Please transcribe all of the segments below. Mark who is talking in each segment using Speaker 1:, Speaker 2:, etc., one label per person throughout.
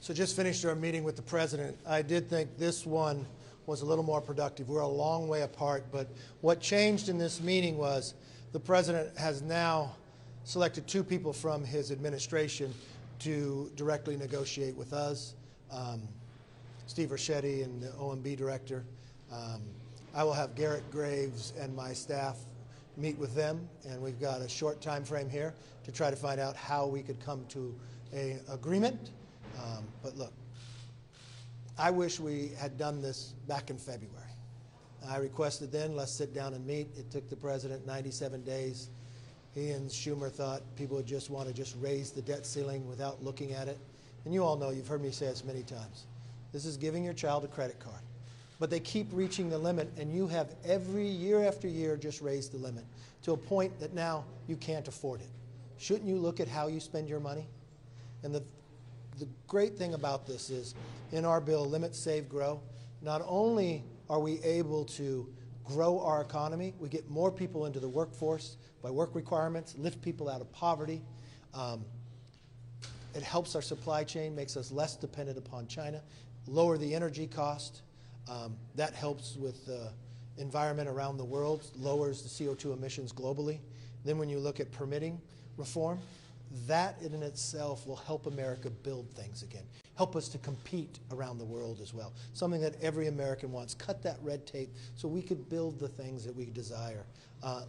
Speaker 1: So just finished our meeting with the president. I did think this one was a little more productive. We're a long way apart, but what changed in this meeting was the president has now selected 2 people from his administration to directly negotiate with us, Steve Ricchetti and the OMB director. I will have Garrett Graves and my staff meet with them, and we've got a short time frame here to try to find out how we could come to an agreement. But look, I wish we had done this back in February. I requested then, let's sit down and meet. It took the president 97 days. He and Schumer thought people would just want to just raise the debt ceiling without looking at it. And you all know, you've heard me say this many times, this is giving your child a credit card. But they keep reaching the limit, and you have every year after year just raised the limit to a point that now you can't afford it. Shouldn't you look at how you spend your money? And the great thing about this is, in our bill, Limit, Save, Grow, not only are we able to grow our economy, we get more people into the workforce by work requirements, lift people out of poverty. It helps our supply chain, makes us less dependent upon China, lower the energy cost. That helps with the environment around the world, lowers the CO2 emissions globally. Then when you look at permitting reform, that in itself will help America build things again, help us to compete around the world as well, something that every American wants. Cut that red tape so we could build the things that we desire.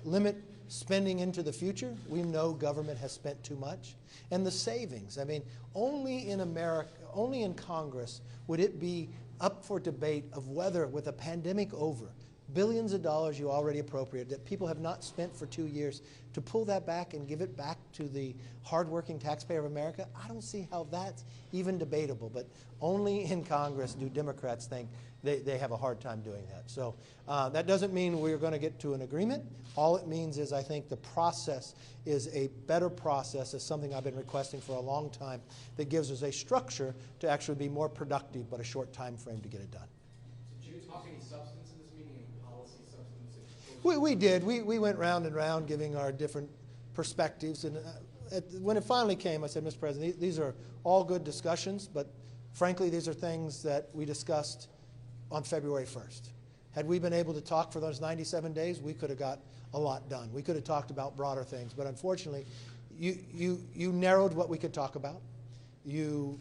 Speaker 1: Limit spending into the future. We know government has spent too much. And the savings, I mean, only in America, only in Congress would it be up for debate of whether, with a pandemic over, billions of dollars you already appropriated that people have not spent for 2 years, to pull that back and give it back to the hardworking taxpayer of America, I don't see how that's even debatable. But only in Congress do Democrats think they have a hard time doing that. So that doesn't mean we're going to get to an agreement. All it means is I think the process is a better process, is something I've been requesting for a long time, that gives us a structure to actually be more productive, but a short time frame to get it done.
Speaker 2: Did you talk any substance?
Speaker 1: We did. We went round and round giving our different perspectives. And when it finally came, I said, Mr. President, these are all good discussions, but frankly, these are things that we discussed on February 1st. Had we been able to talk for those 97 days, we could have got a lot done. We could have talked about broader things. But unfortunately, you narrowed what we could talk about. You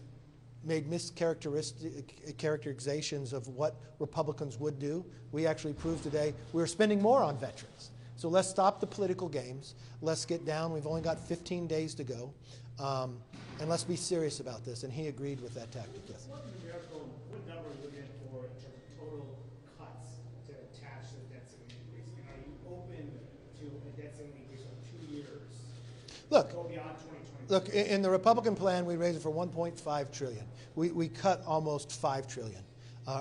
Speaker 1: made mischaracterizations of what Republicans would do. We actually proved today we're spending more on veterans. So let's stop the political games. Let's get down. We've only got 15 days to go. And let's be serious about this. And he agreed with that tactic, yes.
Speaker 3: What number are you looking for in terms of total cuts to attach to the debt ceiling increase? And are you open to a debt ceiling increase of 2 years?
Speaker 1: Look,
Speaker 3: go beyond 2020?
Speaker 1: Look, in the Republican plan, we raised it for $1.5 trillion. We cut almost $5 trillion.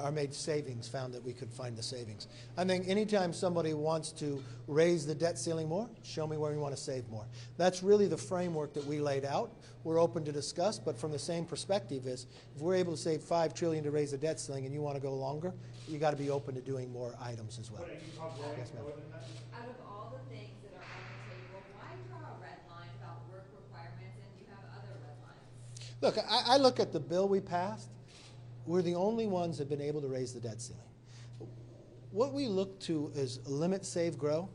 Speaker 1: Or made savings, found that we could find the savings. I think anytime somebody wants to raise the debt ceiling more, show me where we want to save more. That's really the framework that we laid out. We're open to discuss, but from the same perspective is, if we're able to save $5 trillion to raise the debt ceiling and you want to go longer, you got to be open to doing more items as well.
Speaker 3: What are you talking about?
Speaker 1: Yes, ma'am.
Speaker 4: Out of all the things that are on the table, why draw a red line about work requirements and you have other red lines?
Speaker 1: Look, I look at the bill we passed. We're the only ones that have been able to raise the debt ceiling. What we look to is limit, save, grow.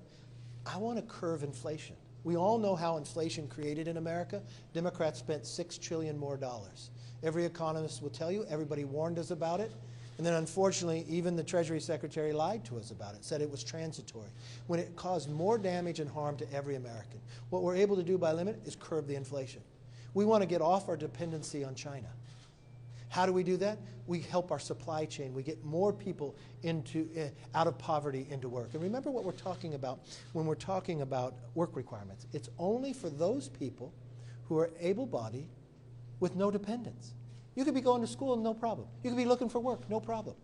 Speaker 1: I want to curve inflation. We all know how inflation created in America. Democrats spent $6 trillion more dollars. Every economist will tell you, everybody warned us about it. And then unfortunately, even the Treasury Secretary lied to us about it, said it was transitory, when it caused more damage and harm to every American. What we're able to do by limit is curb the inflation. We want to get off our dependency on China. How do we do that? We help our supply chain. We get more people out of poverty into work. And remember what we're talking about when we're talking about work requirements. It's only for those people who are able-bodied with no dependents. You could be going to school, no problem. You could be looking for work, no problem.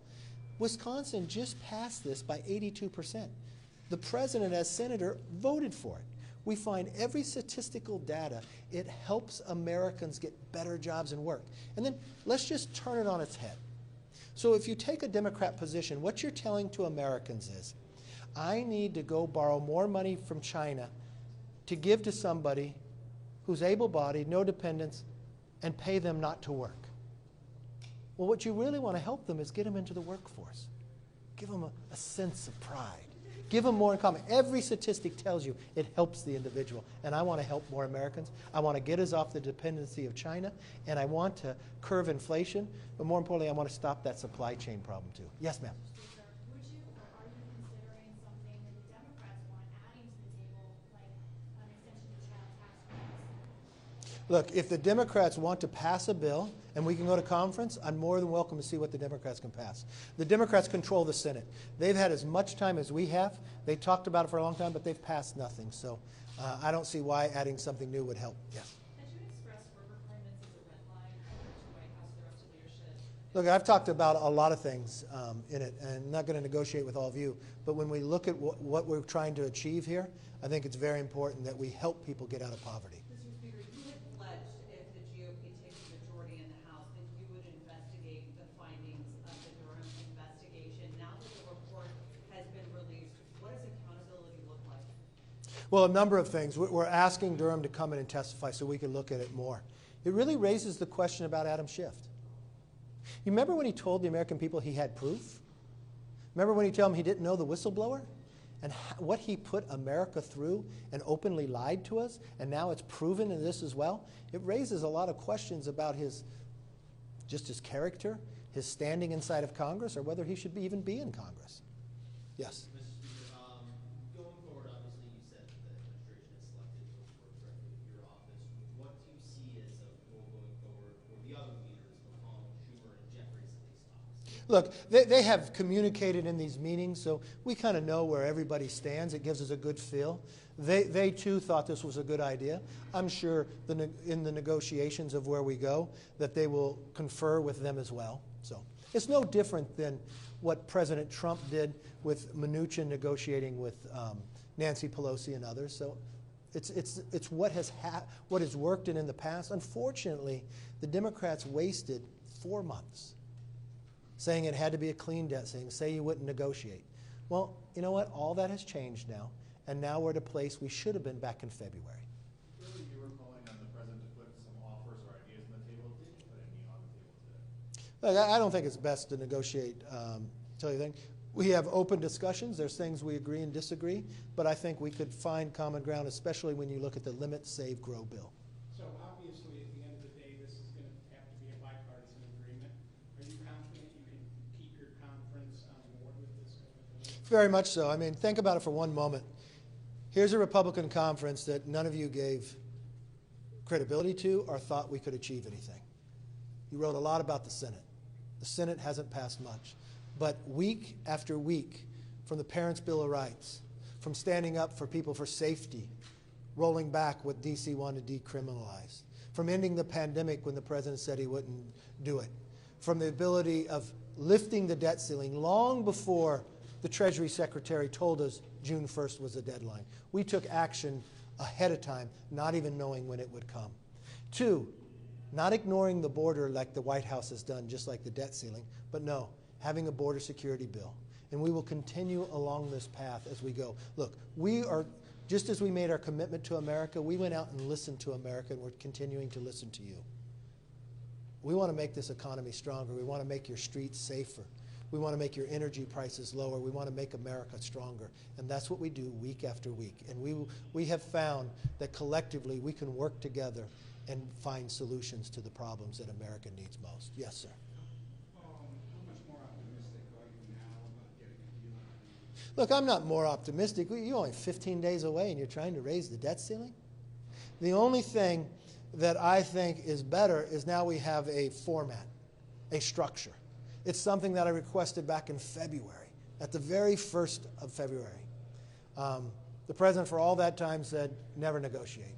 Speaker 1: Wisconsin just passed this by 82%. The president, as senator, voted for it. We find every statistical data, it helps Americans get better jobs and work. And then let's just turn it on its head. So if you take a Democrat position, what you're telling to Americans is, I need to go borrow more money from China to give to somebody who's able-bodied, no dependents, and pay them not to work. Well, what you really want to help them is get them into the workforce. Give them a sense of pride. Give them more in common. Every statistic tells you it helps the individual. And I want to help more Americans. I want to get us off the dependency of China. And I want to curb inflation. But more importantly, I want to stop that supply chain problem too. Yes, ma'am.
Speaker 5: Speaker, would you or are you considering something that the Democrats want adding to the table, like an extension to child tax credits?
Speaker 1: Look, if the Democrats want to pass a bill and we can go to conference, I'm more than welcome to see what the Democrats can pass. The Democrats control the Senate. They've had as much time as we have. They talked about it for a long time, but they've passed nothing. So I don't see why adding something new would help. Yes.
Speaker 6: Had you expressed work requirements as a red line to White House, the rest of leadership?
Speaker 1: Look, I've talked about a lot of things in it, and I'm not going to negotiate with all of you. But when we look at what we're trying to achieve here, I think it's very important that we help people get out of poverty.
Speaker 6: Mr. Speaker, you had pledged if the GOP takes a majority in the House that you would investigate the findings of the Durham investigation. Now that the report has been released, what does accountability look like?
Speaker 1: Well, a number of things. We're asking Durham to come in and testify so we can look at it more. It really raises the question about Adam Schiff. You remember when he told the American people he had proof? Remember when he told them he didn't know the whistleblower? And what he put America through and openly lied to us, and now it's proven in this as well? It raises a lot of questions about his character, his standing inside of Congress, or whether he should even be in Congress. Yes?
Speaker 2: Mr. Speaker, going forward, obviously you said that the administration has selected those to work directly with your office. What do you see as a goal going forward for the other leaders, McConnell, Schumer, and Jeffries at these talks?
Speaker 1: Look, they have communicated in these meetings, so we kind of know where everybody stands. It gives us a good feel. They too thought this was a good idea. I'm sure in the negotiations of where we go that they will confer with them as well. So it's no different than what President Trump did with Mnuchin negotiating with Nancy Pelosi and others. So it's what has worked in the past. Unfortunately, the Democrats wasted 4 months saying it had to be a clean debt ceiling, say you wouldn't negotiate. Well, you know what? All that has changed now, and now we're at a place we should have been back in February.
Speaker 7: Clearly you were calling on the president to put some offers or ideas on the table. Did you put any on the table today?
Speaker 1: Look, I don't think it's best to negotiate, tell you the thing. We have open discussions. There's things we agree and disagree, but I think we could find common ground, especially when you look at the Limit, Save, Grow bill.
Speaker 3: So obviously, at the end of the day, this is going to have to be a bipartisan agreement. Are you confident you can keep your conference on board with this going forward?
Speaker 1: Very much so. I mean, think about it for one moment. Here's a Republican conference that none of you gave credibility to or thought we could achieve anything. You wrote a lot about the Senate. The Senate hasn't passed much. But week after week, from the Parents' Bill of Rights, from standing up for people for safety, rolling back what D.C. wanted to decriminalize, from ending the pandemic when the president said he wouldn't do it, from the ability of lifting the debt ceiling long before the Treasury Secretary told us June 1st was the deadline. We took action ahead of time, not even knowing when it would come. 2, not ignoring the border like the White House has done, just like the debt ceiling, but no, having a border security bill. And we will continue along this path as we go. Look, we are, just as we made our commitment to America, we went out and listened to America, and we're continuing to listen to you. We want to make this economy stronger. We want to make your streets safer. We want to make your energy prices lower. We want to make America stronger. And that's what we do week after week. And we have found that collectively we can work together and find solutions to the problems that America needs most. Yes, sir.
Speaker 8: How much more optimistic are you now about getting a deal on?
Speaker 1: Look, I'm not more optimistic. You're only 15 days away and you're trying to raise the debt ceiling? The only thing that I think is better is now we have a format, a structure. It's something that I requested back in February, at the very 1st of February. The president for all that time said, never negotiate.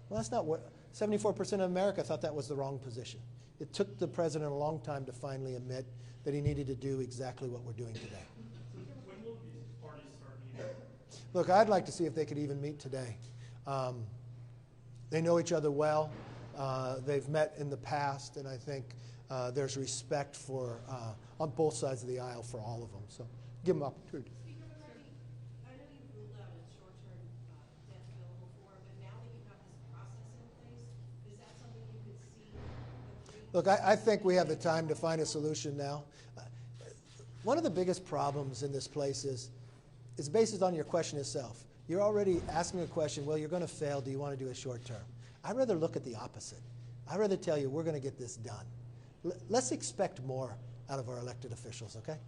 Speaker 1: Well, that's not what, 74% of America thought that was the wrong position. It took the president a long time to finally admit that he needed to do exactly what we're doing today.
Speaker 3: When will these parties start meeting?
Speaker 1: Look, I'd like to see if they could even meet today. They know each other well. They've met in the past, and I think there's respect for on both sides of the aisle for all of them. So give them opportunity.
Speaker 5: Speaker McCarthy, I know you've ruled out a short-term debt bill before, but now that you have this process in place, is that something you could see agreeing
Speaker 1: Look, I think we have the time to find a solution now. One of the biggest problems in this place is based on your question itself. You're already asking a question, well, you're going to fail. Do you want to do a short term? I'd rather look at the opposite. I'd rather tell you we're going to get this done. Let's expect more out of our elected officials, okay?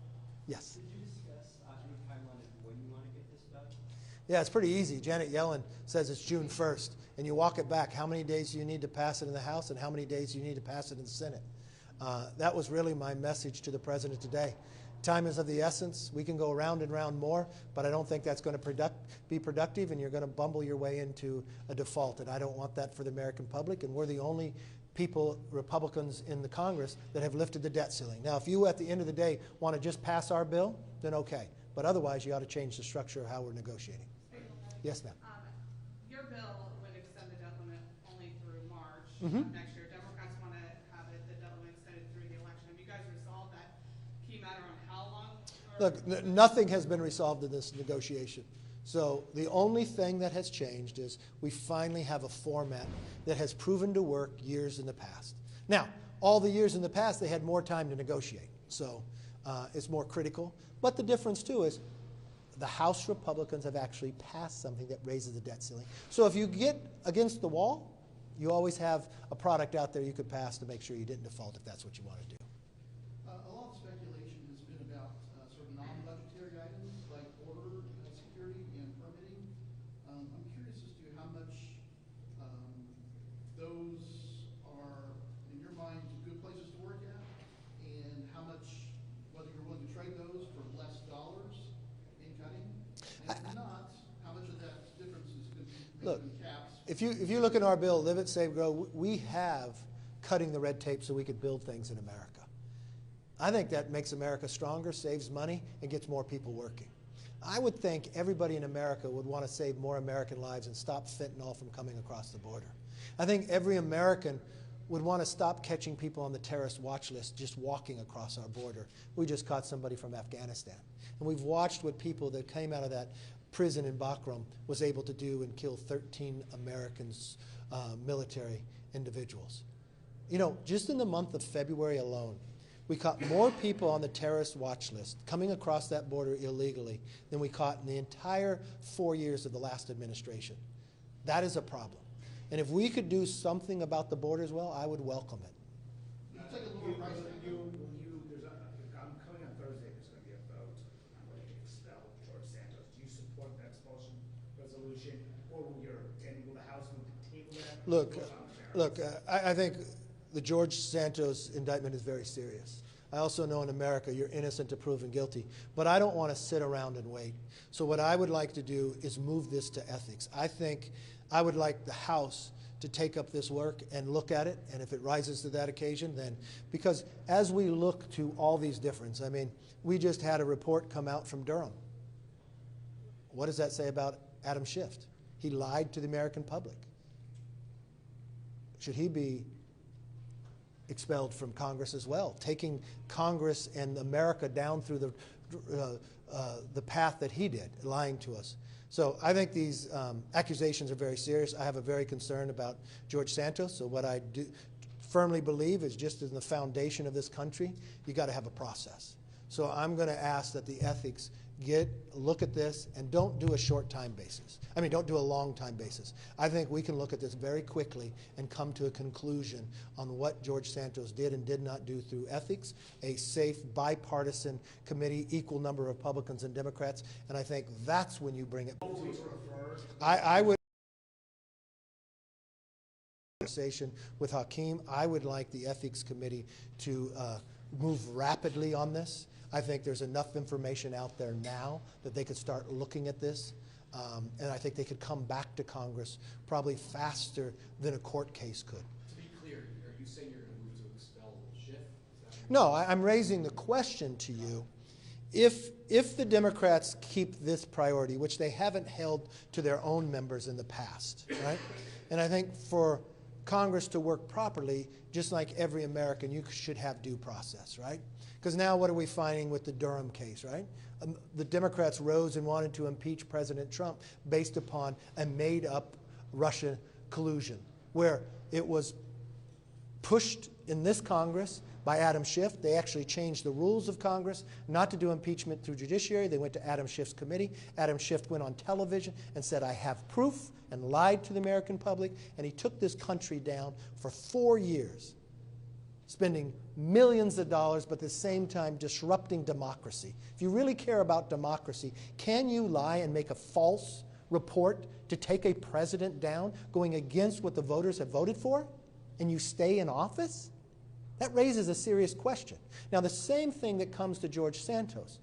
Speaker 1: Yes?
Speaker 9: Could you discuss any timeline of when you want to get this done?
Speaker 1: Yeah, it's pretty easy. Janet Yellen says it's June 1st, and you walk it back. How many days do you need to pass it in the House, and how many days do you need to pass it in the Senate? That was really my message to the President today. Time is of the essence. We can go round and round more, but I don't think that's going to be productive, and you're going to bumble your way into a default, and I don't want that for the American public, and we're the only people, Republicans in the Congress, that have lifted the debt ceiling. Now, if you, at the end of the day, want to just pass our bill, then okay. But otherwise, you ought to change the structure of how we're negotiating. Yes, ma'am.
Speaker 10: Your bill would extend the debt limit only through March
Speaker 1: Mm-hmm.
Speaker 10: next year. Democrats want to have the debt limit extended through the election. Have you guys resolved that key matter on how long?
Speaker 1: Look, nothing has been resolved in this negotiation. So the only thing that has changed is we finally have a format that has proven to work years in the past. Now, all the years in the past, they had more time to negotiate. So it's more critical. But the difference, too, is the House Republicans have actually passed something that raises the debt ceiling. So if you get against the wall, you always have a product out there you could pass to make sure you didn't default if that's what you want to do.
Speaker 11: A lot of speculation has been about sort of non-budgetary items like border security and permitting. I'm curious as to how much those are, in your mind, good places to work at, and how much, whether you're willing to trade those for less dollars in cutting, and if not, how much of that difference is going to be
Speaker 1: Look,
Speaker 11: in caps?
Speaker 1: if you look at our bill, Live It, Save, Grow, we have cutting the red tape so we could build things in America. I think that makes America stronger, saves money, and gets more people working. I would think everybody in America would want to save more American lives and stop fentanyl from coming across the border. I think every American would want to stop catching people on the terrorist watch list just walking across our border. We just caught somebody from Afghanistan. And we've watched what people that came out of that prison in Bagram was able to do and kill 13 Americans, military individuals. You know, just in the month of February alone, we caught more people on the terrorist watch list coming across that border illegally than we caught in the entire 4 years of the last administration. That is a problem. And if we could do something about the border as well, I would welcome it.
Speaker 3: Coming on Thursday, there's going to be a vote on whether to expel George Santos. Do you support the expulsion resolution, or will the House move to table that?
Speaker 1: Look, I think the George Santos indictment is very serious. I also know in America you're innocent to proven guilty, but I don't want to sit around and wait. So what I would like to do is move this to ethics. I think I would like the House to take up this work and look at it, and if it rises to that occasion, then, because as we look to all these differences, I mean, we just had a report come out from Durham. What does that say about Adam Schiff? He lied to the American public. Should he be expelled from Congress as well, taking Congress and America down through the path that he did, lying to us? So I think these accusations are very serious. I have a very concern about George Santos. So what I do firmly believe is, just in the foundation of this country, you got to have a process. So I'm going to ask that the ethics look at this and don't do a short time basis. I mean, don't do a long time basis. I think we can look at this very quickly and come to a conclusion on what George Santos did and did not do through ethics, a safe bipartisan committee, equal number of Republicans and Democrats, and I think that's when you bring it. I would conversation with Hakeem. I would like the ethics committee to move rapidly on this. I think there's enough information out there now that they could start looking at this, and I think they could come back to Congress probably faster than a court case could.
Speaker 12: To be clear, are you saying you're going to move to expel Schiff?
Speaker 1: No, I'm raising the question to you. If the Democrats keep this priority, which they haven't held to their own members in the past, right? And I think for Congress to work properly, just like every American, you should have due process, right? Because now what are we finding with the Durham case, right? The Democrats rose and wanted to impeach President Trump based upon a made-up Russian collusion, where it was pushed in this Congress by Adam Schiff. They actually changed the rules of Congress not to do impeachment through judiciary. They went to Adam Schiff's committee. Adam Schiff went on television and said, I have proof, and lied to the American public. And he took this country down for 4 years, spending millions of dollars, but at the same time disrupting democracy. If you really care about democracy, can you lie and make a false report to take a president down going against what the voters have voted for, and you stay in office? That raises a serious question. Now, the same thing that comes to George Santos.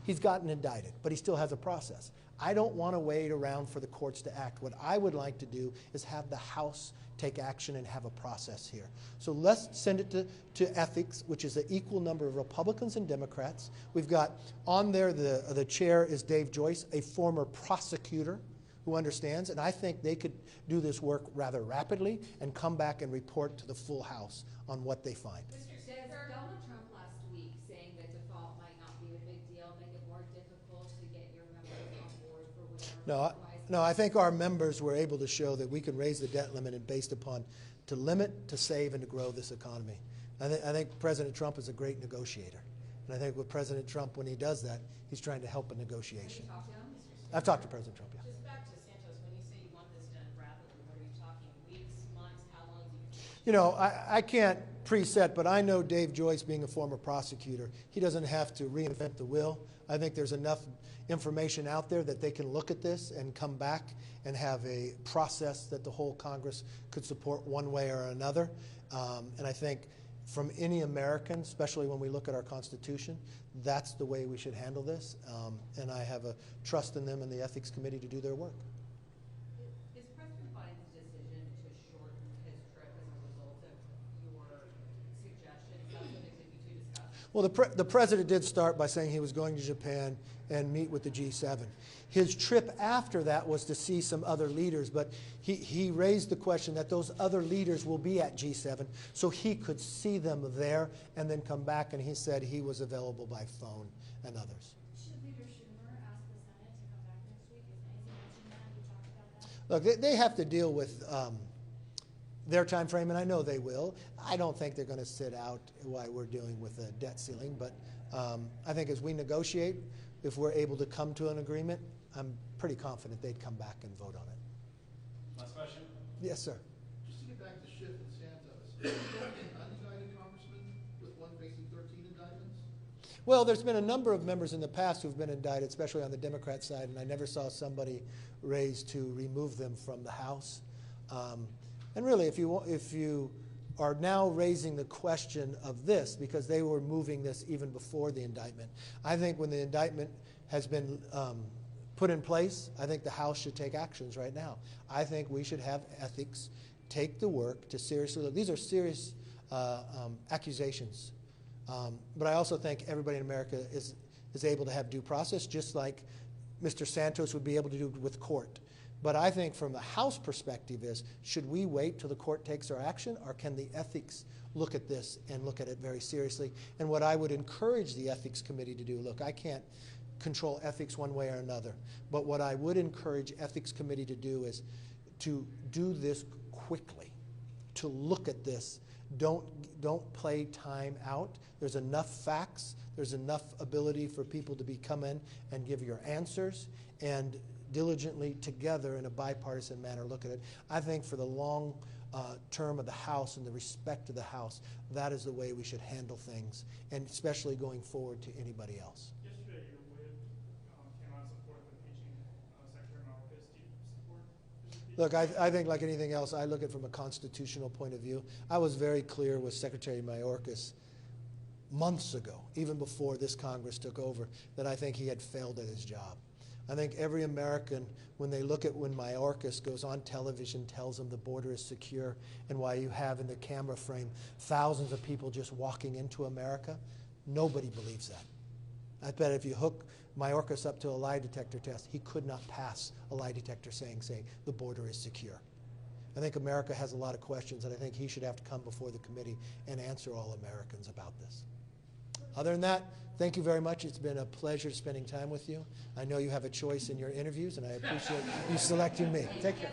Speaker 1: He's gotten indicted, but he still has a process. I don't want to wait around for the courts to act. What I would like to do is have the House take action and have a process here. So let's send it to ethics, which is an equal number of Republicans and Democrats. We've got on there, the chair is Dave Joyce, a former prosecutor who understands, and I think they could do this work rather rapidly and come back and report to the full House on what they find.
Speaker 4: Does Donald Trump last week saying that default might not be a big deal make it more difficult to get your members on board for whatever?
Speaker 1: No, I think our members were able to show that we can raise the debt limit and based upon to limit, to save, and to grow this economy. I think President Trump is a great negotiator. And I think with President Trump, when he does that, he's trying to help a negotiation.
Speaker 4: Have you talked to him?
Speaker 1: I've talked to President Trump, yeah.
Speaker 6: Just back to Santos, when you say you want this done rapidly, what are you talking, weeks, months, how long do you?
Speaker 1: You know, I can't preset, but I know Dave Joyce, being a former prosecutor, he doesn't have to reinvent the wheel. I think there's enough information out there that they can look at this and come back and have a process that the whole Congress could support one way or another. And I think from any American, especially when we look at our Constitution, that's the way we should handle this. And I have a trust in them and the Ethics Committee to do their work.
Speaker 6: Is President Biden's decision to shorten his trip as a result of your suggestions? That's what it could be to discuss.
Speaker 1: Well, the president did start by saying he was going to Japan and meet with the G7. His trip after that was to see some other leaders, but he raised the question that those other leaders will be at G7, so he could see them there and then come back, and he said he was available by phone and others.
Speaker 5: Should Leader Schumer ask the Senate to come back next week? Is he mentioned that? Have you talked about that?
Speaker 1: Look, they have to deal with their time frame, and I know they will. I don't think they're going to sit out while we're dealing with a debt ceiling, but I think as we negotiate, if we're able to come to an agreement, I'm pretty confident they'd come back and vote on it.
Speaker 7: Last question?
Speaker 1: Yes, sir.
Speaker 11: Just to get back to Schiff and Santos, is there an unindicted congressman with one facing 13 indictments?
Speaker 1: Well, there's been a number of members in the past who've been indicted, especially on the Democrat side, and I never saw somebody raised to remove them from the House. And really, if you are now raising the question of this, because they were moving this even before the indictment, I think when the indictment has been put in place, I think the House should take actions right now. I think we should have ethics take the work to seriously look. These are serious accusations. But I also think everybody in America is able to have due process, just like Mr. Santos would be able to do with court. But I think from the House perspective is, should we wait till the court takes our action, or can the ethics look at this and look at it very seriously? And what I would encourage the Ethics Committee to do, look, I can't control ethics one way or another, but what I would encourage Ethics Committee to do is to do this quickly, to look at this. Don't play time out. There's enough facts. There's enough ability for people to come in and give your answers, and diligently together in a bipartisan manner look at it. I think for the long term of the House and the respect of the House, that is the way we should handle things, and especially going forward to anybody else.
Speaker 3: Yesterday, your WID came out in support of impeaching Secretary Malpass. Do you support this impeachment?
Speaker 1: Look, I think like anything else, I look at it from a constitutional point of view. I was very clear with Secretary Mayorkas months ago, even before this Congress took over, that I think he had failed at his job. I think every American, when they look at when Mayorkas goes on television, tells them the border is secure, and why you have in the camera frame thousands of people just walking into America, nobody believes that. I bet if you hook Mayorkas up to a lie detector test, he could not pass a lie detector saying the border is secure. I think America has a lot of questions, and I think he should have to come before the committee and answer all Americans about this. Other than that, thank you very much. It's been a pleasure spending time with you. I know you have a choice in your interviews, and I appreciate you selecting me. Take care.